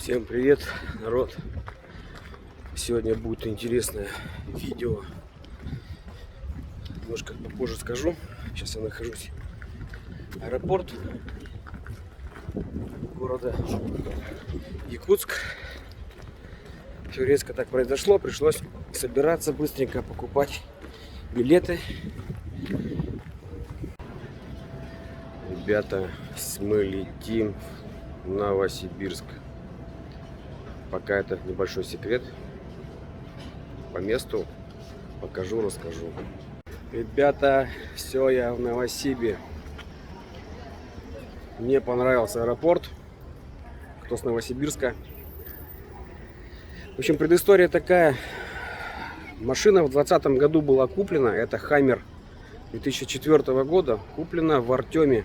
Всем привет, народ! Сегодня будет интересное видео. Немножко попозже скажу. Сейчас я нахожусь в аэропорт города Якутск. Все резко так произошло, пришлось собираться быстренько, покупать билеты. Ребята, мы летим в Новосибирск. Пока это небольшой секрет. По месту покажу, расскажу. Ребята, все, я в Новосибе. Мне понравился аэропорт. Кто с Новосибирска. В общем, предыстория такая. Машина в 2020 году была куплена. Это Хаммер 2004 года. Куплена в Артеме.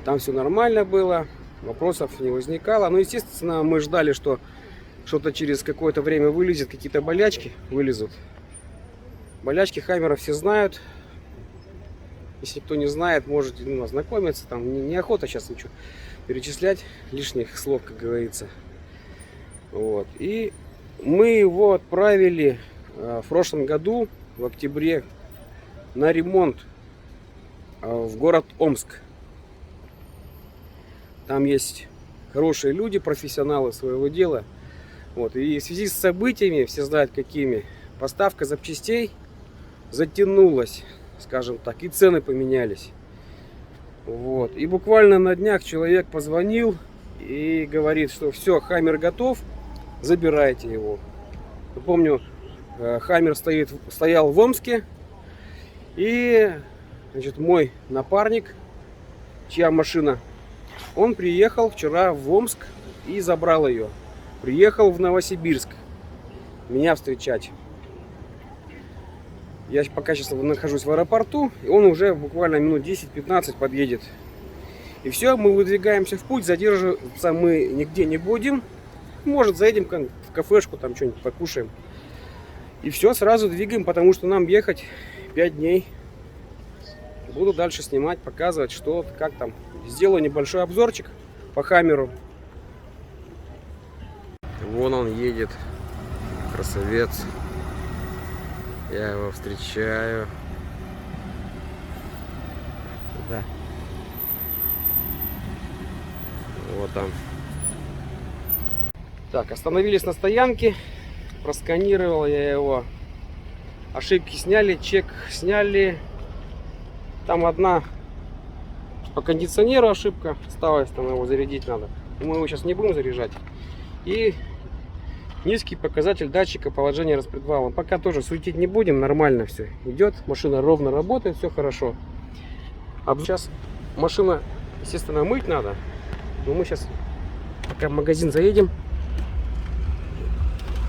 Там все нормально было. Вопросов не возникало. Ну, естественно, мы ждали, что что-то через какое-то время вылезет, какие-то болячки вылезут. Болячки Хаммера все знают. Если кто не знает, можете ознакомиться. Там неохота сейчас ничего перечислять, лишних слов, как говорится. Вот. И мы его отправили в прошлом году, в октябре, на ремонт в город Омск. Там есть хорошие люди, профессионалы своего дела. Вот. И в связи с событиями, все знают какими, поставка запчастей затянулась, скажем так, и цены поменялись. Вот. И буквально на днях человек позвонил и говорит, что все, Хаммер готов, забирайте его. Я помню, Хаммер стоял в Омске, и значит, мой напарник, чья машина, он приехал вчера в Омск и забрал ее. Приехал в Новосибирск меня встречать. Я пока сейчас нахожусь в аэропорту, и он уже буквально минут 10-15 подъедет. И все, мы выдвигаемся в путь, задерживаться мы нигде не будем. Может, заедем в кафешку, там что-нибудь покушаем. И все, сразу двигаем, потому что нам ехать 5 дней. Буду дальше снимать, показывать, что, как там. Сделаю небольшой обзорчик по Хаммеру. Вон он едет, красавец. Я его встречаю. Да. Вот там. Так, остановились на стоянке. Просканировал я его. Ошибки сняли, чек сняли. Там одна по кондиционеру ошибка осталась, там его зарядить надо. Мы его сейчас не будем заряжать. И низкий показатель датчика положения распредвала. Пока тоже суетить не будем, нормально все идет. Машина ровно работает, все хорошо. А сейчас машина, естественно, мыть надо. Но мы сейчас пока в магазин заедем.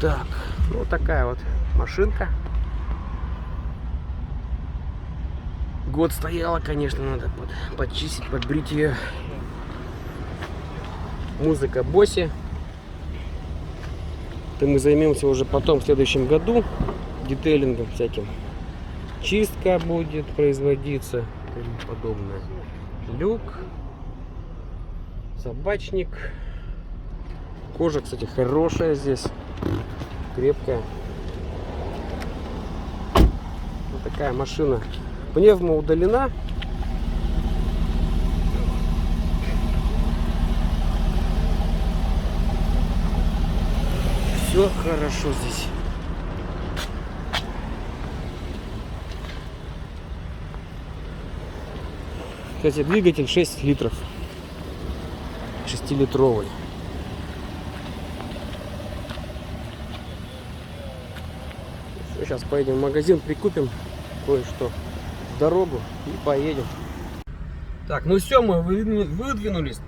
Так, вот такая вот машинка. Год стояла, конечно, надо подчистить, подбрить ее. Музыка Боси. Это мы займемся уже потом в следующем году детейлингом всяким. Чистка будет производиться и тому подобное. Люк, собачник. Кожа, кстати, хорошая здесь, крепкая. Вот такая машина. Пневма удалена. Все хорошо здесь. Кстати, двигатель 6 литров. 6-литровый. Сейчас поедем в магазин, прикупим кое-что в дорогу и поедем. Так, ну все, мы выдвинулись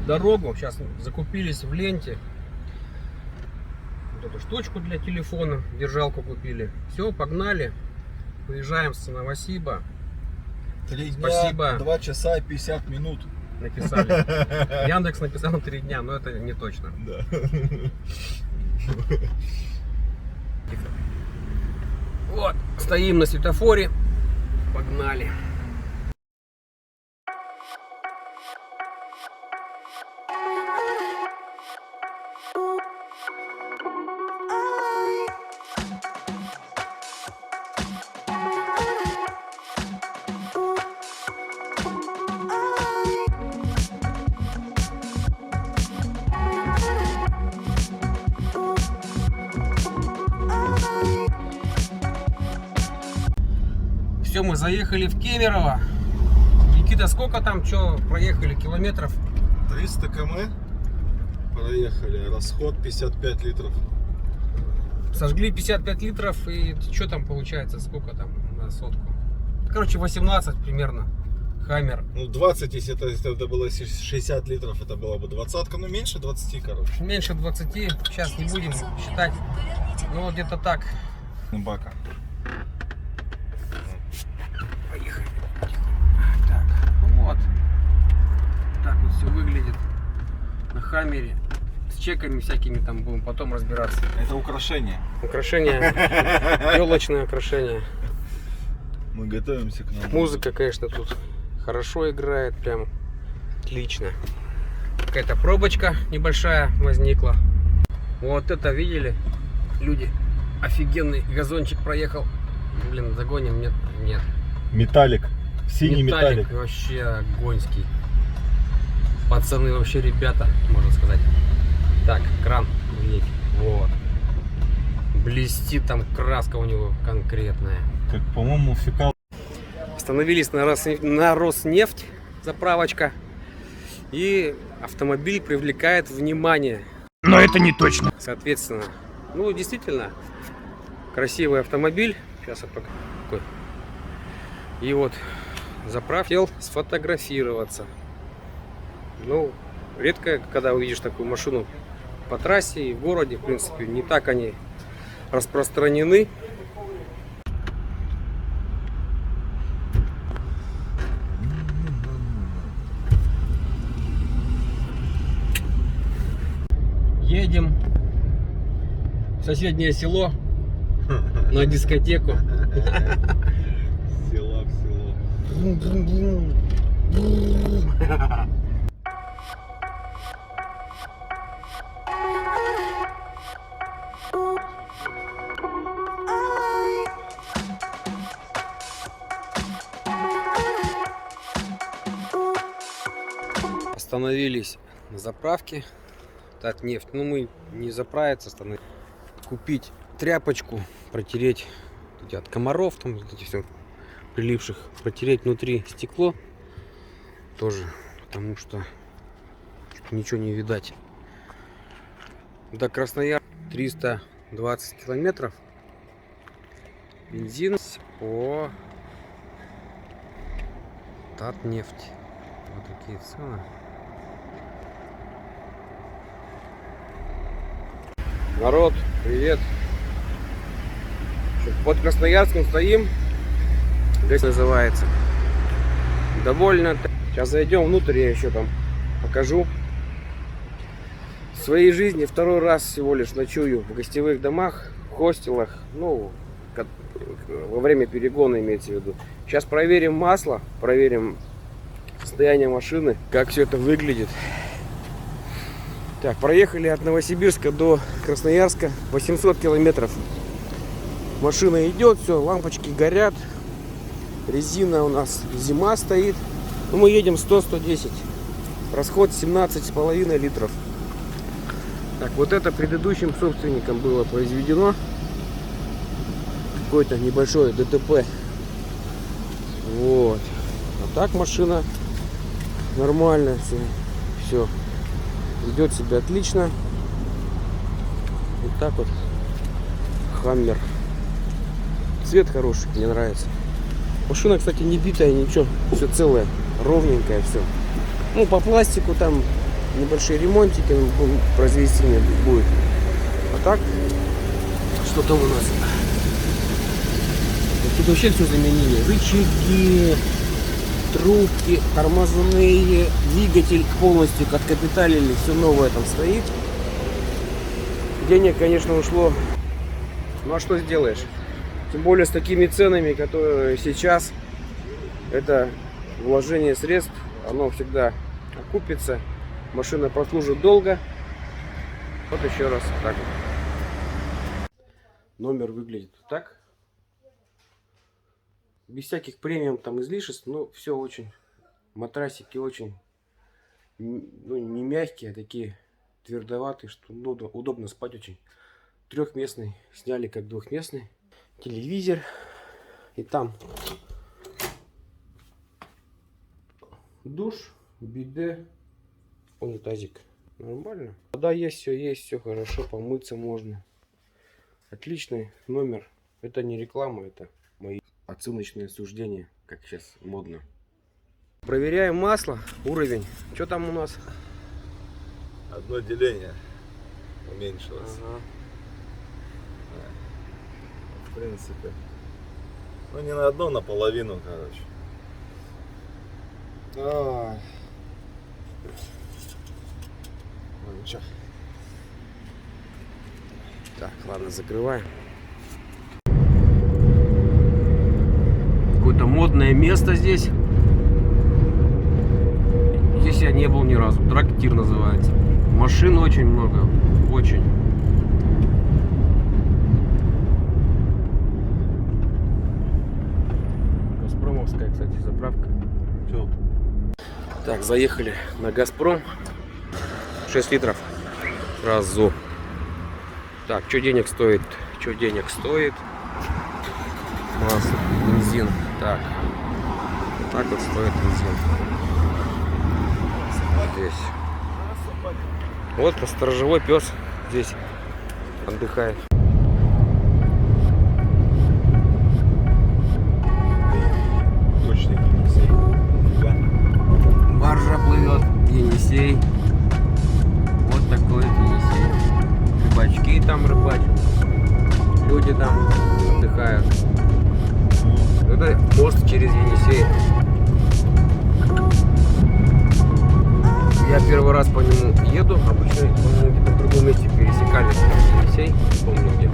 в дорогу. Сейчас закупились в ленте. Вот эту штучку для телефона, держалку купили. Все, погнали. Выезжаем с Новосиба. 3 дня, Спасибо. 2 часа и 50 минут. Написали. Яндекс написал 3 дня, но это не точно. Да. Вот, стоим на светофоре. Погнали. Все, мы заехали в Кемерово. Никита, сколько там, что проехали километров? 300 км проехали, расход 55 литров. Сожгли 55 литров, и что там получается, сколько там на сотку? Короче, 18 примерно. Хаммер. Ну 20, если это было 60 литров, это была бы 20, ну меньше 20, короче. Меньше 20, сейчас не будем считать. Ну вот где-то так. Бака. Поехали. Так, ну вот. Так вот все выглядит на Хаммере. С чеками всякими там будем потом разбираться. Это украшение. Украшение, елочное украшение. Мы готовимся к нам. Музыка, конечно, тут хорошо играет, прям отлично. Какая-то пробочка небольшая возникла. Вот это видели, люди? Офигенный газончик проехал. Блин, загоним? Нет, нет. Металлик. Синий металлик. Вообще огоньский. Пацаны, вообще ребята, можно сказать. Так, кран, видите, вот. Блестит, там краска у него конкретная. Как, по-моему, фекал. Остановились на Роснефть, заправочка. И автомобиль привлекает внимание. Но это не точно. Соответственно, ну действительно, красивый автомобиль. Сейчас я покажу. И вот заправил сфотографироваться. Ну, редко, когда увидишь такую машину по трассе и в городе, в принципе, не так они распространены. Едем в соседнее село на дискотеку. Села в село. Остановились на заправке. Татнефть. Ну, мы не заправиться, остановились. Купить тряпочку, протереть от комаров, там вот эти все прилипших, протереть внутри стекло тоже, потому что ничего не видать. До Красноярска 320 километров. Бензин по Татнефть. Вот такие цены. Народ, привет! Под Красноярском стоим. Здесь называется. Довольно. Сейчас зайдем внутрь, я еще там покажу. В своей жизни второй раз всего лишь ночую в гостевых домах, в хостелах. Ну, во время перегона имеется в виду. Сейчас проверим масло, проверим состояние машины, как все это выглядит. Так, проехали от Новосибирска до Красноярска 800 километров. Машина идет, все, лампочки горят. Резина у нас зима стоит. Ну, мы едем 100-110. Расход 17,5 литров. Так, вот это предыдущим собственником было произведено. Какой-то небольшой ДТП. Вот. А так машина нормально, все. Ведет себя отлично. Вот так вот. Хаммер. Цвет хороший, мне нравится. Машина, кстати, не битая, ничего. Все целое, ровненькое все. Ну, по пластику там небольшие ремонтики произвести не будет. А так, что там у нас? Тут вообще все заменили. Рычаги, трубки, тормозные, двигатель полностью откапиталили, все новое там стоит. Денег, конечно, ушло. Ну а что сделаешь? Тем более с такими ценами, которые сейчас, это вложение средств, оно всегда окупится. Машина прослужит долго. Вот еще раз так. Номер выглядит так. Без всяких премиум там излишеств, но все очень. Матрасики очень, ну, не мягкие, а такие твердоватые, что удобно спать очень. Трехместный сняли как двухместный. Телевизор. И там Душ, биде, унитазик. Нормально. Вода есть, все хорошо, помыться можно. Отличный номер. Это не реклама, это мои оценочные суждения, как сейчас модно. Проверяем масло, уровень. Что там у нас? Одно деление уменьшилось. Ага. В принципе. Ну не на одно, наполовину, короче. Ну, ничего. Так, ладно, закрываем. Какое-то модное место здесь. Здесь я не был ни разу. Трактир называется. Машин очень много. Очень. Газпромовская, кстати, заправка. Все. Так, заехали на Газпром. 6 литров сразу. Так, что денег стоит? Что денег стоит? Масло, бензин. Так. Вот так вот стоит бензин. Здесь. Вот сторожевой пес здесь отдыхает. Точно Енисей. Баржа плывет. Енисей. Вот такой Енисей. Рыбачки там рыбачат. Люди там отдыхают. Это мост через Енисей. Я первый раз по нему еду. Обычно, по-моему, где-то в другом месте пересекали Енисей. Не помню где.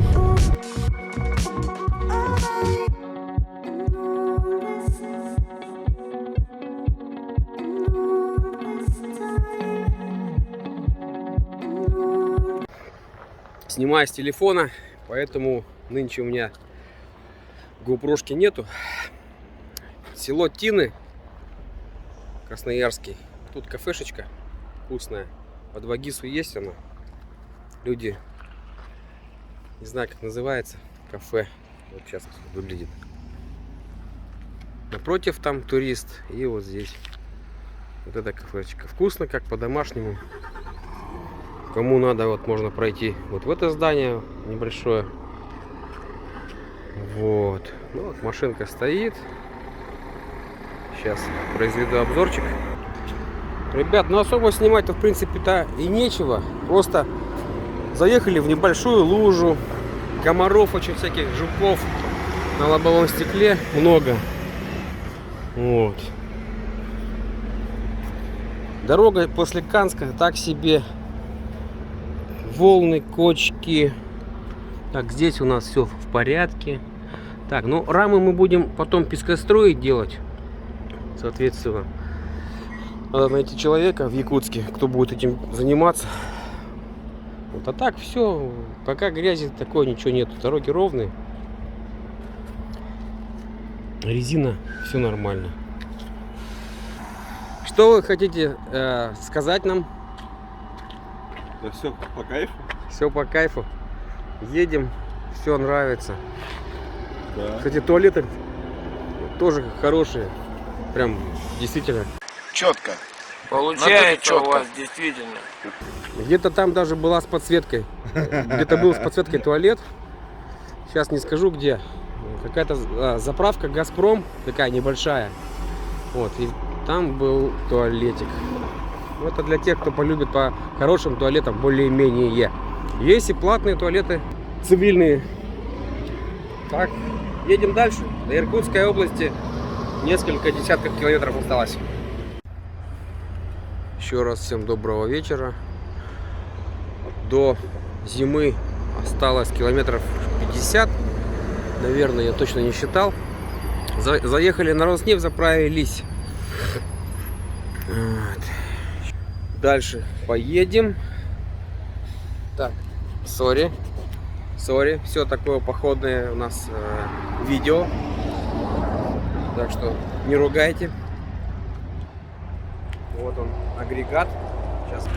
Снимаю с телефона, поэтому нынче у меня GoPro-шки нету. Село Тины, Красноярский. Тут кафешечка вкусная. Под Вагису есть она. Люди, не знаю как называется, кафе. Вот сейчас выглядит. Напротив там турист. И вот здесь вот эта кафешечка. Вкусно, как по-домашнему. Кому надо, вот можно пройти вот в это здание небольшое. Вот. Ну вот машинка стоит. Сейчас произведу обзорчик. Ребят, ну особо снимать-то в принципе-то и нечего. Просто заехали в небольшую лужу. Комаров очень всяких, жуков на лобовом стекле много. Вот. Дорога после Канска так себе. Волны, кочки. Так, здесь у нас все в порядке. Так, ну рамы мы будем потом пескостроить делать. Соответственно, надо найти человека в Якутске, кто будет этим заниматься. Вот, а так все, пока грязи такой ничего нет. Дороги ровные. Резина, все нормально. Что вы хотите сказать нам? Да все по кайфу. Все по кайфу. Едем, все нравится. Да. Кстати, туалеты тоже хорошие. Прям действительно. Четко. Получается у вас действительно. Где-то там даже была с подсветкой. Где-то был с подсветкой туалет. Сейчас не скажу где. Какая-то заправка Газпром, такая небольшая. Вот, и там был туалетик. Это для тех, кто полюбит по хорошим туалетам более-менее. Есть и платные туалеты цивильные. Так, едем дальше. До Иркутской области несколько десятков километров осталось. Еще раз всем доброго вечера. До зимы осталось километров 50. Наверное, я точно не считал. Заехали на Роснефть, заправились. Вот. Дальше поедем. Так, сори, все такое походное у нас видео. Так что не ругайте. Вот он, агрегат. Сейчас.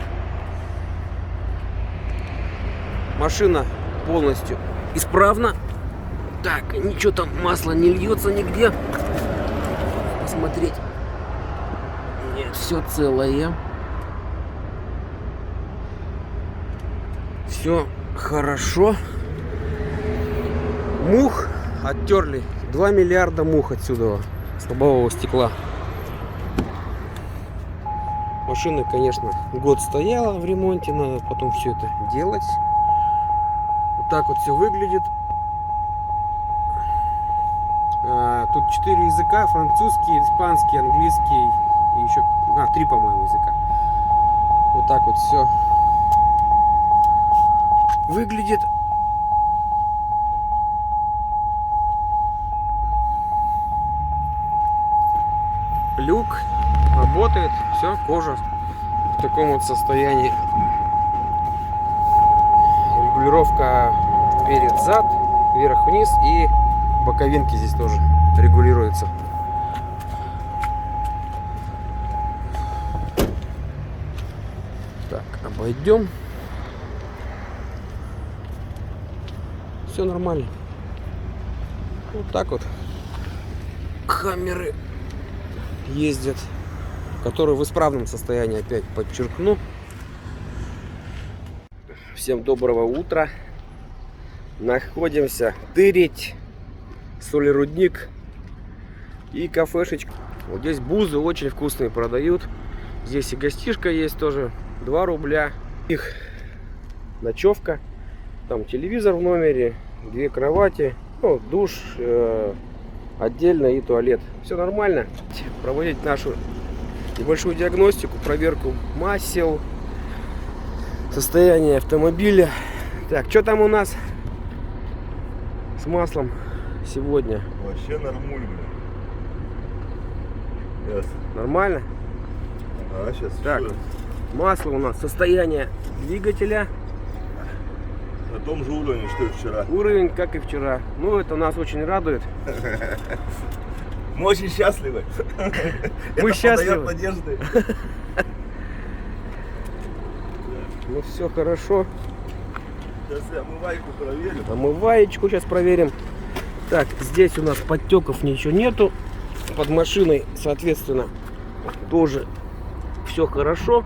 Машина полностью исправна. Так, ничего там, масло не льется нигде. Посмотреть. Нет. Все целое. Все хорошо. Мух оттерли. 2 миллиарда мух отсюда с лобового стекла. Машина, конечно, год стояла в ремонте, надо потом все это делать. Вот так вот все выглядит. Тут 4 языка: французский, испанский, английский и еще 3, по-моему, языка. Вот так вот все выглядит. Люк работает, все, кожа в таком вот состоянии. Регулировка вперед-зад, вверх-вниз, и боковинки здесь тоже регулируются. Так, обойдем. Все нормально. Вот так вот камеры ездят, которые в исправном состоянии, опять подчеркну. Всем доброго утра. Находимся Тырить, солерудник и кафешечка. Вот здесь бузы очень вкусные продают. Здесь и гостишка есть тоже, 2 рубля. Их ночевка. Там телевизор в номере, 2 кровати, ну, душ отдельно и туалет. Все нормально. Проводить нашу небольшую диагностику, проверку масел, состояние автомобиля. Так, что там у нас с маслом сегодня? Вообще нормально. Yes. Нормально? Ага, сейчас. Так, масло у нас, состояние двигателя. На том же уровне, что и вчера. Уровень, как и вчера. Ну, это нас очень радует. Мы очень счастливы. Мы счастливы. Надежды. Ну, все хорошо. Сейчас я омывайку проверю. Омываечку сейчас проверим. Так, здесь у нас подтеков ничего нету. Под машиной, соответственно, тоже все хорошо.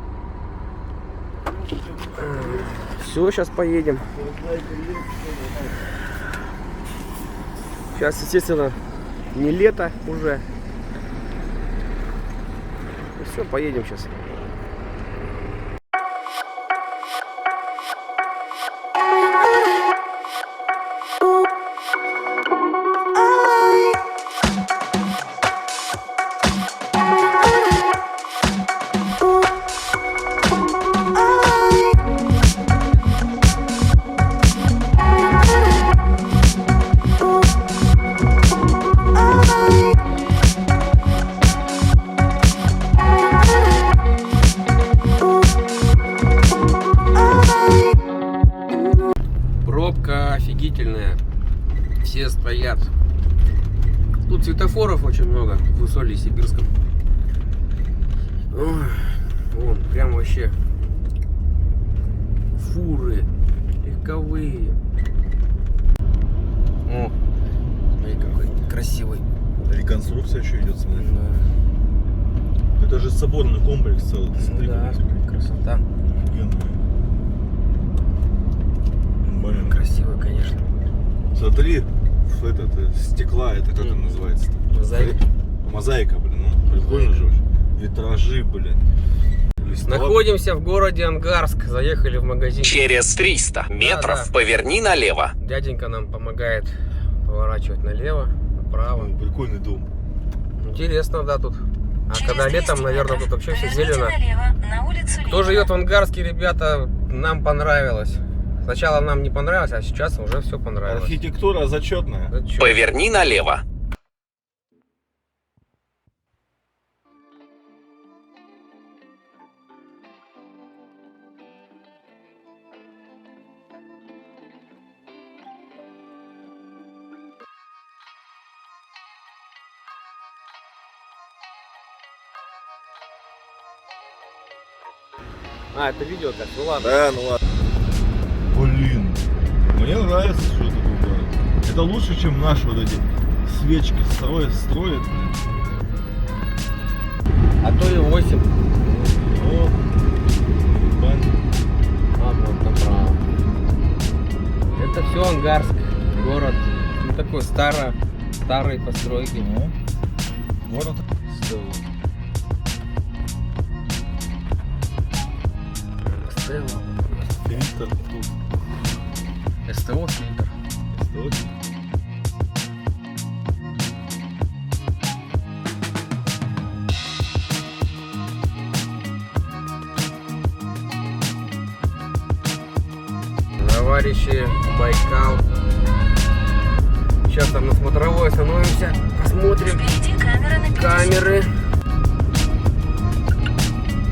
Все, сейчас поедем. Сейчас, естественно, не лето уже. Все, поедем сейчас. Пробка офигительная. Все стоят. Тут светофоров очень много в Усолье-Сибирском. Ой, вон, прям вообще фуры легковые. О, смотри, какой красивый. Реконструкция еще идет, смотри. Да. Это же соборный комплекс целый. Ну, да, красота. Блин, Красиво, конечно. смотри, этот стекла, это как это называется? Мозаика. Мозаика, блин, ну прикольно же очень. Витражи, блин. Листва. Находимся в городе Ангарск. Заехали в магазин. Через 300 метров поверни налево. Дяденька нам помогает поворачивать налево, направо. Ну, прикольный дом. Интересно, да, тут. А когда летом, наверное, тут вообще все зелено. Кто живет в Ангарске, ребята, нам понравилось. Сначала нам не понравилось, а сейчас уже все понравилось. Архитектура зачетная. Зачем? Поверни налево. А, это видео так, ну ладно. Да, ну ладно. Блин, мне нравится, что это был город. Это лучше, чем наши вот эти свечки строят, блин. А то и 8. О, баня. А вот направо. Это все Ангарск, город. Ну такой старой постройки. Ну, город. Стелла. Фильтр тут. СТО фильтр. Источник. Товарищи, Байкал. Сейчас там на смотровой остановимся, посмотрим Впереди камера на 50. камеры.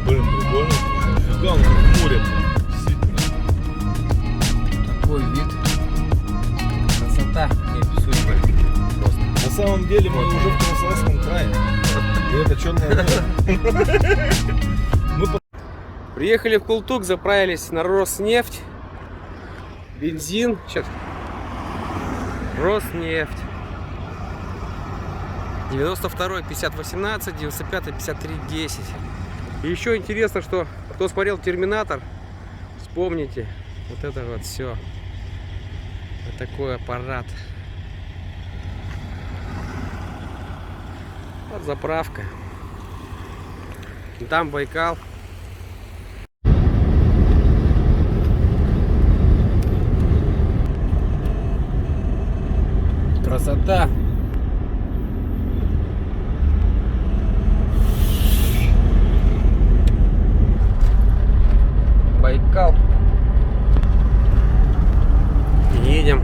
Блин, прикольно. Фига, он как море. Действительно. Такой вид. Красота. Не судьбы. Просто. На самом деле мы уже в Красноярском крае. И это черное море. Мы Приехали в Култук, заправились на Роснефть. Бензин. Сейчас. Роснефть. 92-й 5018, 95-й 5310. И еще интересно, что кто смотрел Терминатор, вспомните, вот это вот все. Вот такой аппарат. Вот заправка. Там Байкал. Красота. Байкал. Едем.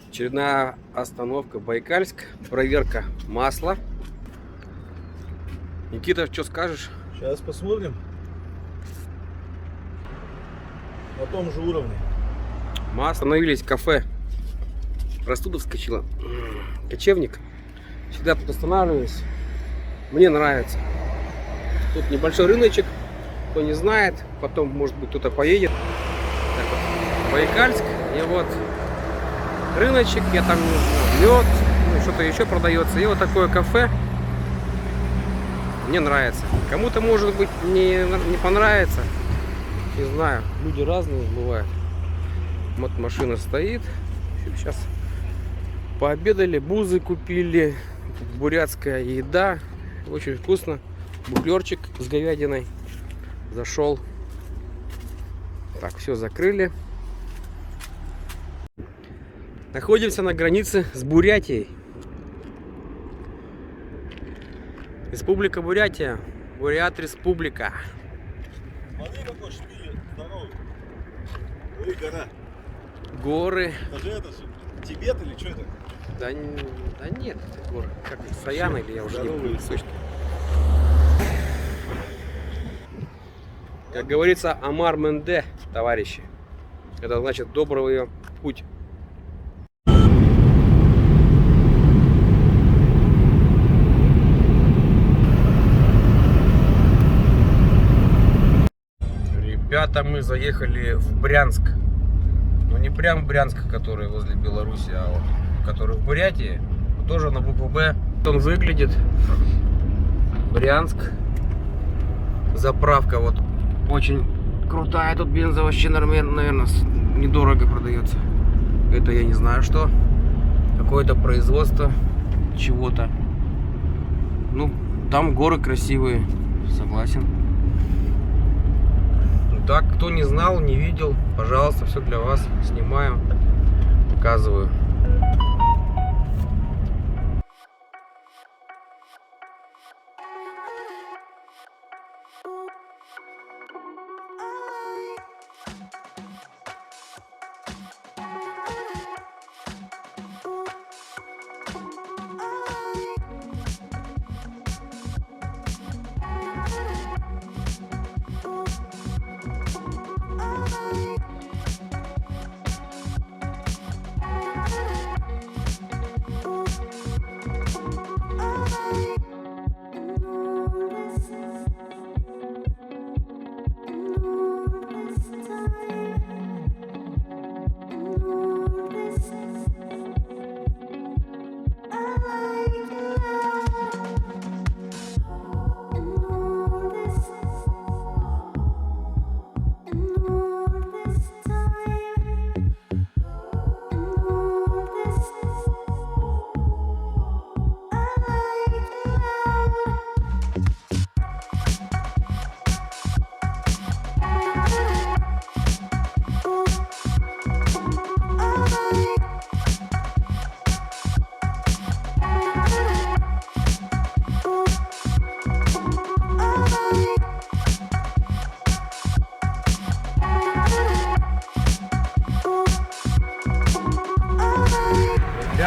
Очередная остановка Байкальск. Проверка масла. Никита, что скажешь? сейчас посмотрим. На том же уровне. Мы остановились в кафе. Простуда вскочила. Кочевник. Всегда тут останавливаюсь. Мне нравится. Тут небольшой рыночек. Кто не знает, потом, может быть, кто-то поедет. Так вот, Байкальск. И вот рыночек. Я там мед, ну, что-то еще продается. И вот такое кафе. Мне нравится. Кому-то, может быть, не понравится. Не знаю. Люди разные бывают. Вот машина стоит. Сейчас пообедали, бузы купили. Бурятская еда. Очень вкусно. Буклерчик с говядиной. Зашел. Так, все закрыли. Находимся на границе с Бурятией. Республика Бурятия. Бурят Республика. Смотри, какой шпиль здоровый. Ой, гора. Горы. Это же Тибет или что это? Да нет, это горы. Как Саяна или я уже не помню точно. Как говорится, Амар Менде, товарищи. Это значит добрый путь. Ребята, мы заехали в Брянск. Ну не прям Брянск, который возле Беларуси, а вот который в Бурятии. Тоже на букву Б. Он выглядит. Брянск. Заправка вот очень крутая. Тут бенза вообще нормально, наверное, недорого продается. Это я не знаю что. Какое-то производство чего-то. Ну, там горы красивые. Согласен. Так, кто не знал, не видел, пожалуйста, все для вас. Снимаю, показываю.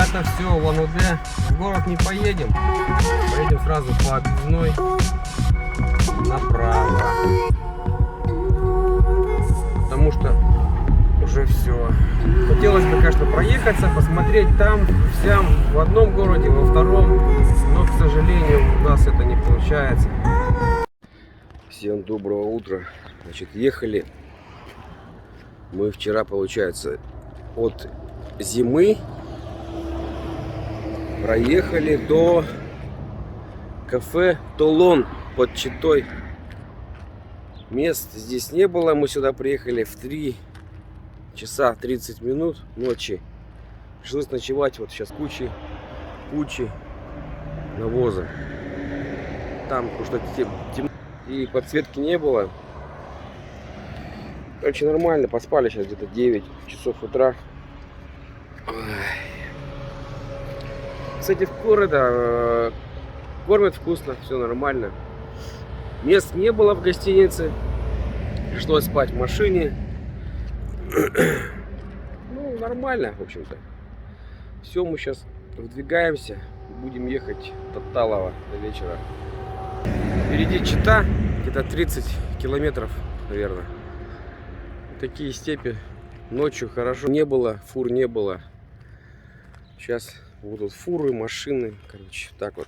ребята, все, в Улан-Удэ. В город не поедем. Поедем сразу по объездной направо. Потому что уже все. Хотелось бы, конечно, проехаться, посмотреть там, всем, в одном городе, во втором. Но, к сожалению, у нас это не получается. Всем доброго утра. Значит, ехали мы вчера, получается, от Зимы проехали до кафе Толон под Читой. Мест здесь не было. Мы сюда приехали в 3 часа 30 минут ночи. Пришлось ночевать. Вот сейчас кучи навоза. Там, потому что темно и подсветки не было. Короче, нормально. Поспали сейчас где-то 9 часов утра. Кстати, в городе кормят вкусно, все нормально. Мест не было в гостинице. Пришлось спать в машине. Ну, нормально, в общем-то. Все, мы сейчас выдвигаемся. Будем ехать до Талова до вечера. Впереди Чита, где-то 30 километров, наверное. Такие степи. Ночью хорошо не было, фур не было. Сейчас будут фуры, машины. Короче, так вот.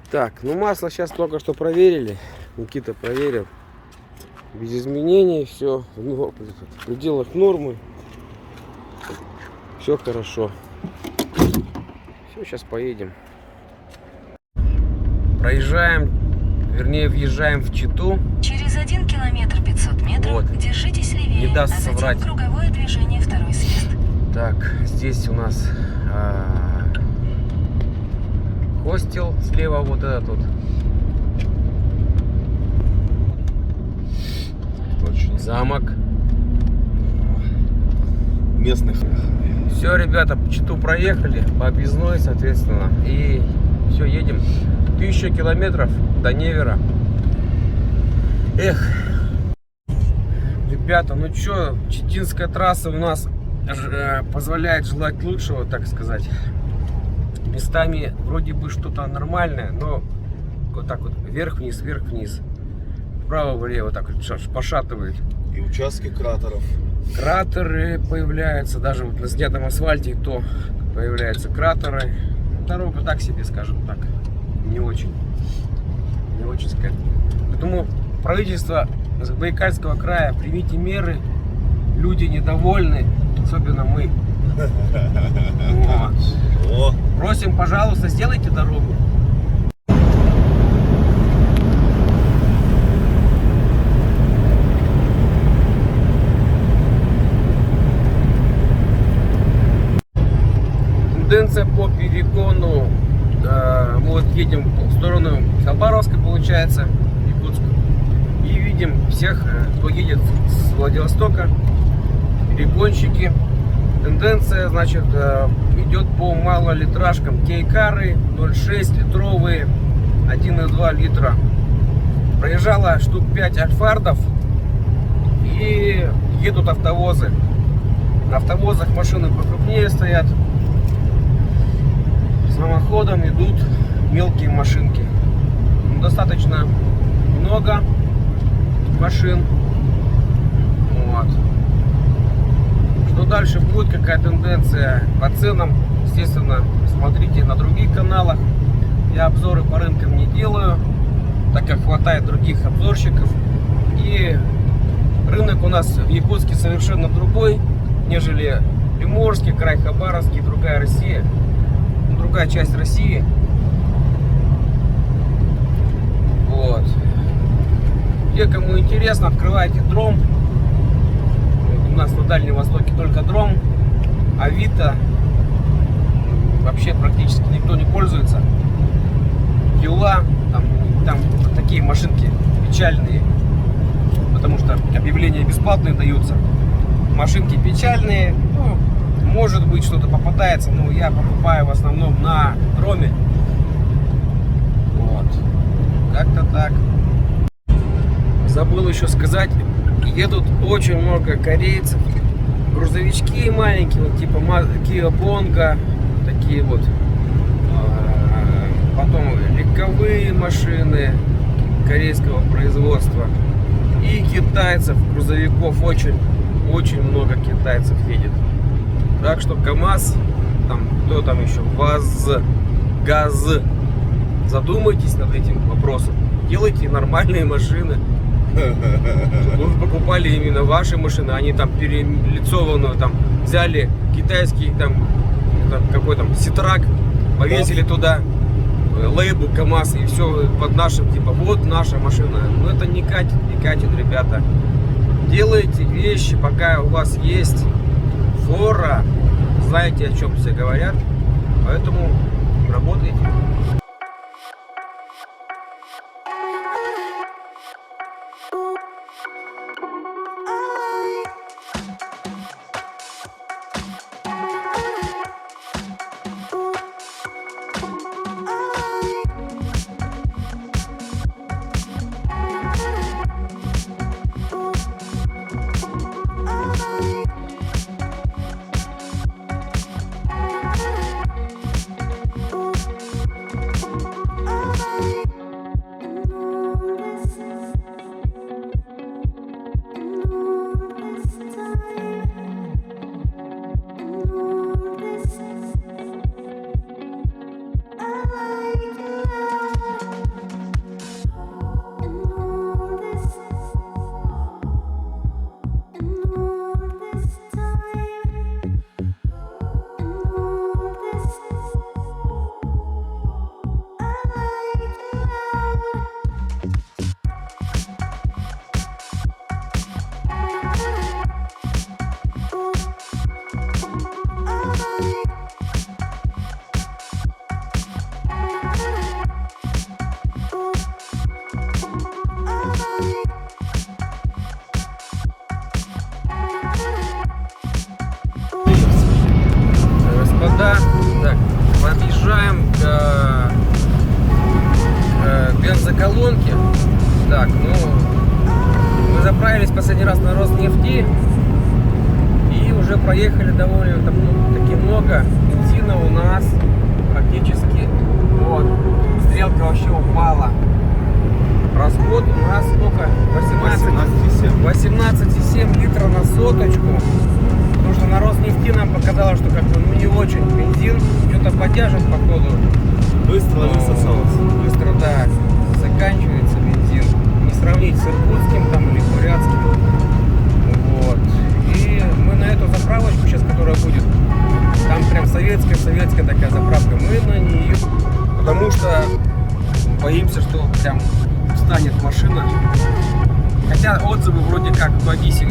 Так, ну масло сейчас только что проверили. Никита проверил. Без изменений, все в пределах нормы. Все хорошо. Все, сейчас поедем. Проезжаем, вернее въезжаем в Читу. Через 1 километр 500 метров Вот. держитесь левее, Не даст а затем соврать. круговое движение второй съезд. Так, здесь у нас хостел слева, вот этот вот. Точно. Замок. Местных. Все, ребята, по Читу проехали, по объездной, соответственно. И все, едем. 1000 километров до Невера. Эх, ребята, ну что, Читинская трасса у нас позволяет желать лучшего, так сказать. Местами вроде бы что-то нормальное, но вот так вот вверх-вниз, вверх-вниз, вправо-влево, так вот пошатывает. И участки кратеров. Кратеры появляются, даже вот на снятом асфальте и то появляются кратеры. Дорога так себе, скажем так, не очень сказать. Поэтому правительство Забайкальского края, примите меры, люди недовольны, особенно мы. Вот. О, Просим, пожалуйста, сделайте дорогу. Тенденция по перегону. Мы вот едем в сторону Хабаровска, получается, Якутск. И видим всех, кто едет с Владивостока, перегонщики. Тенденция, значит, идет по малолитражкам. Кейкары 0,6 литровые, 1,2 литра. Проезжало штук 5 альфардов и едут автовозы. На автовозах машины покрупнее стоят. Самоходом идут мелкие машинки. Достаточно много машин. Вот. Что дальше будет, какая тенденция по ценам, естественно, смотрите на других каналах. Я обзоры по рынкам не делаю, так как хватает других обзорщиков. И рынок у нас в Якутске совершенно другой, нежели Приморский край, Хабаровский, другая Россия. Другая часть России. Вот. Те, кому интересно, открывайте Дром. Вот у нас на Дальнем Востоке только Дром. Авито вообще практически никто не пользуется. Юла, там такие машинки печальные, потому что объявления бесплатные даются. Машинки печальные. Ну, может быть, что-то попадается, но я покупаю в основном на Дроме. Вот. Как-то так. Забыл еще сказать, едут очень много корейцев, грузовички маленькие, вот типа Kia Bongo, такие вот. Потом легковые машины корейского производства. И китайцев, грузовиков очень много китайцев едет. Так что КамАЗ, там, кто там еще, ВАЗ, ГАЗ. Задумайтесь над этим вопросом. Делайте нормальные машины. Чтобы вы покупали именно ваши машины, они там перелицованную, там взяли китайский там какой там Ситрак, повесили туда лейбл КамАЗ и все под нашим, типа вот наша машина. Но это не катит, ребята. Делайте вещи, пока у вас есть фора, знаете, о чем все говорят, поэтому работайте. Господа, так, подъезжаем к бензоколонке. Так, ну, мы заправились последний раз на Роснефти и уже проехали довольно таки много. Бензина у нас практически, вот, стрелка вообще упала. Расход у нас сколько? 18,7 литров на соточку. Потому что на Роснефти нам показалось, что как бы не очень бензин, что-то поддержит походу. Быстро высосалось. Быстро, да, заканчивается бензин. Не сравнить с иркутским там или бурятским. Вот. И мы на эту заправочку сейчас, которая будет, там прям советская такая заправка, мы на нее, потому что боимся, что прям встанет машина. Хотя отзывы вроде как в Одессе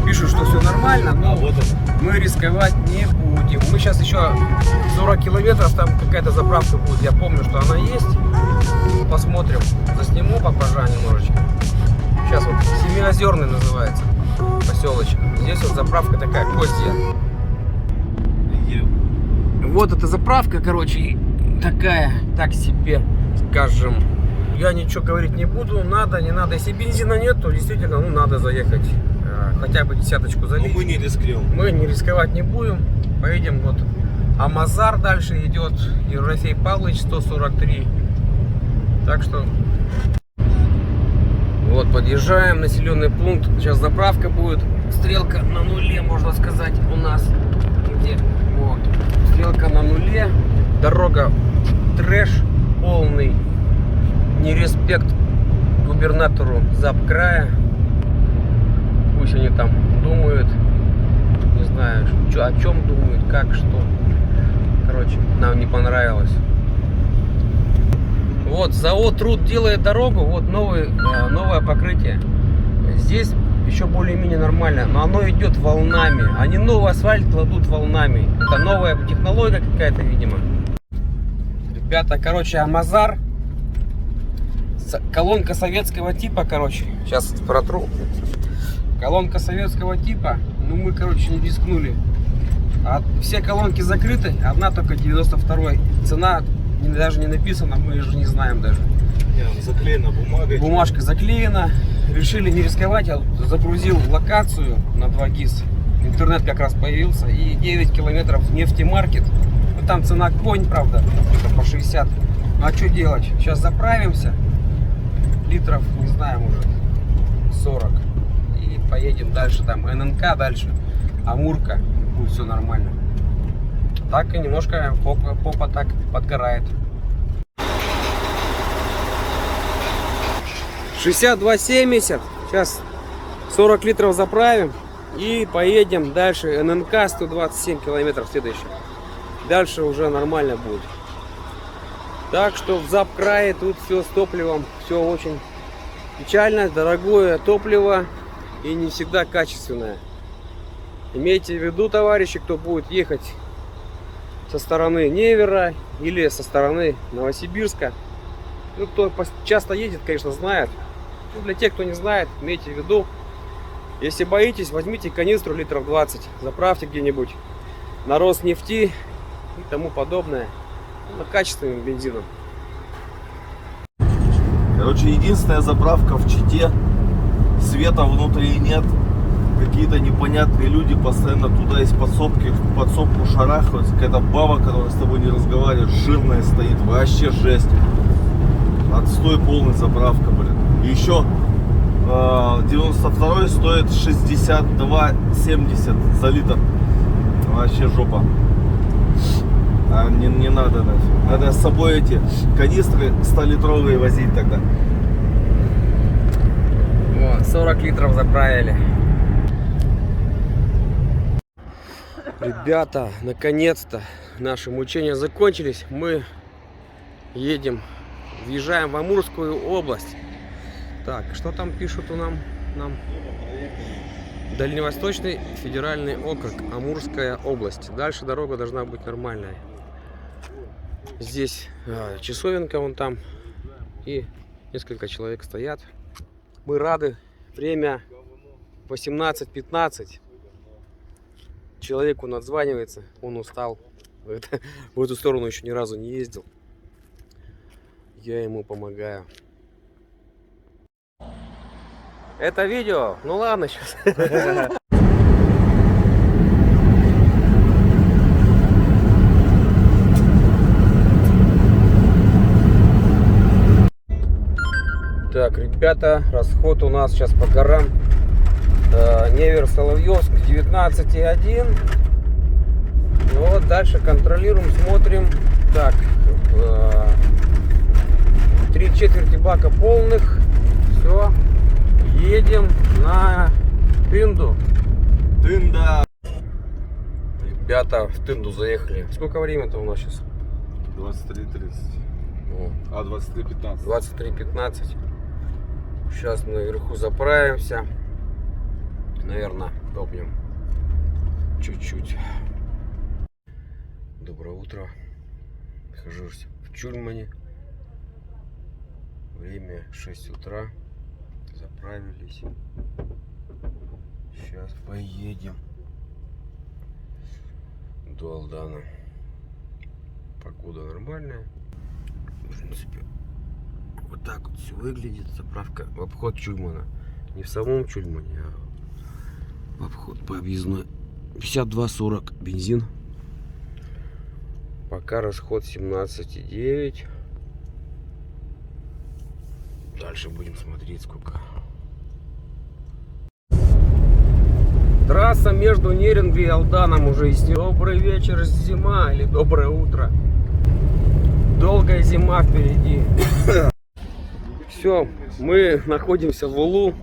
пишут, что все нормально, но вот мы рисковать не будем. Мы сейчас еще 40 километров, там какая-то заправка будет, я помню, что она есть. Посмотрим, засниму попозже немножечко. Сейчас вот Семиозерный называется поселочек. Здесь вот заправка такая, Костья. Вот эта заправка, короче, такая, так себе, скажем. Я ничего говорить не буду, надо, не надо. Если бензина нет, то действительно, ну, надо заехать, хотя бы десяточку залить. Но мы не рискнем. Мы не рисковать не будем. Поедем, вот, Амазар дальше идет, Ерофей Павлович 143. Так что, вот, подъезжаем, населенный пункт. Сейчас заправка будет, стрелка на нуле, можно сказать, у нас. Где? Вот, стрелка на нуле, дорога трэш полный. Нереспект губернатору Запкрая. Пусть они там думают, не знаю, о чем думают, как, что. Короче, нам не понравилось. Вот, завод Труд делает дорогу, вот новое покрытие. Здесь еще более-менее нормально, но оно идет волнами. Они новый асфальт кладут волнами. Это новая технология какая-то, видимо. Ребята, короче, Амазар. Колонка советского типа, короче. Сейчас протру. Колонка советского типа. Ну, мы, короче, не рискнули. Все колонки закрыты. Одна только 92-й. Цена даже не написана, мы же не знаем даже. Заклеена бумагой. Бумажка заклеена. Решили не рисковать. Я загрузил локацию на 2 ГИС. интернет как раз появился. И 9 километров в нефтемаркет. Ну, там цена конь, правда, это по 60. Ну а что делать? Сейчас заправимся. Литров, не знаю, может 40. И поедем дальше. Там ННК дальше. Амурка. Будет все нормально. Так и немножко попа так подгорает. 62,70. Сейчас 40 литров заправим и поедем дальше. ННК 127 километров следующий. Дальше уже нормально будет. Так что в Запкрае тут все с топливом. Все очень печально. Дорогое топливо и не всегда качественное. Имейте в виду, товарищи, кто будет ехать со стороны Невера или со стороны Новосибирска. Ну, кто часто едет, конечно, знает. Ну, для тех, кто не знает, имейте в виду, если боитесь, возьмите канистру литров 20, заправьте где-нибудь на Роснефти и тому подобное, на качественным бензином. Короче, единственная заправка в Чите, света внутри нет. Какие-то непонятные люди постоянно туда из подсобки в подсобку шарахаются. Какая-то баба, которая с тобой не разговаривает, жирная стоит. Вообще жесть. Отстой полный заправка, блин. И еще 92 стоит 62,70 за литр. Вообще жопа. А не надо нафиг. Надо с собой эти канистры 100-литровые возить тогда. Вот, 40 литров заправили. Ребята, наконец-то наши мучения закончились. Мы едем, въезжаем в Амурскую область. Так, что там пишут у нам? Дальневосточный федеральный округ, Амурская область. Дальше дорога должна быть нормальная. Здесь часовенка вон там. И несколько человек стоят. Мы рады. Время 18:15. Человеку надзванивается, он устал. В эту сторону еще ни разу не ездил. Я ему помогаю. Это видео? Ну ладно, сейчас. Так, ребята, расход у нас сейчас по горам. Невер, Соловьевск 19,1. Ну вот дальше контролируем, смотрим. Так, 3/4 бака полных. Все, едем на Тынду. Тында. Ребята, в Тынду заехали. Сколько время-то у нас сейчас? 23:30. А 23:15. 23:15. Сейчас мы наверху заправимся. Наверное, топнем чуть-чуть. Доброе утро. Нахожусь в Чульмане. Время 6 утра. Заправились. Сейчас поедем до Алдана. Погода нормальная. В принципе, вот так вот все выглядит. Заправка в обход Чульмана. Не в самом Чульмане, а в обход по объездной. 52,40 бензин. Пока расход 17,9. Дальше будем смотреть, сколько. Трасса между Неринго и Алданом уже есть. Добрый вечер, зима, или доброе утро. Долгая зима впереди. Все, мы находимся в Улу.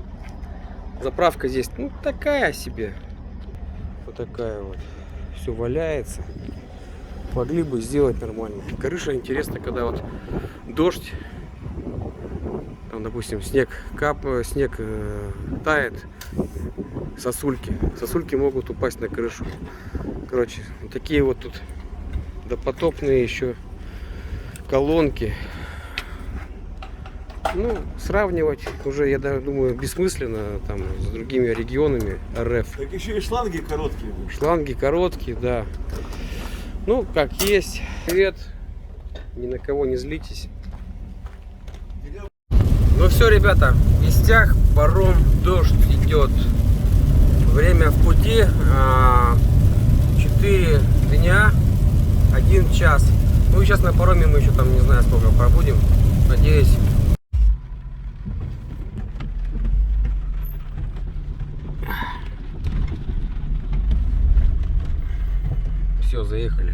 Заправка здесь, ну, такая себе. Вот такая вот. Все валяется. Могли бы сделать нормально. Крыша, интересно, когда вот дождь, там, допустим, снег тает, сосульки могут упасть на крышу. Короче, вот такие вот тут допотопные еще колонки. Ну, сравнивать уже, я даже думаю, бессмысленно там с другими регионами РФ. Так еще и шланги короткие. Шланги короткие, да. Ну, как есть. Привет. Ни на кого не злитесь. Ну все, ребята, в вестях, паром, дождь идет. Время в путь пути 4 дня, 1 час. Ну и сейчас на пароме мы еще там не знаю сколько пробудем. Надеюсь. Все, заехали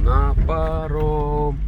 на паром.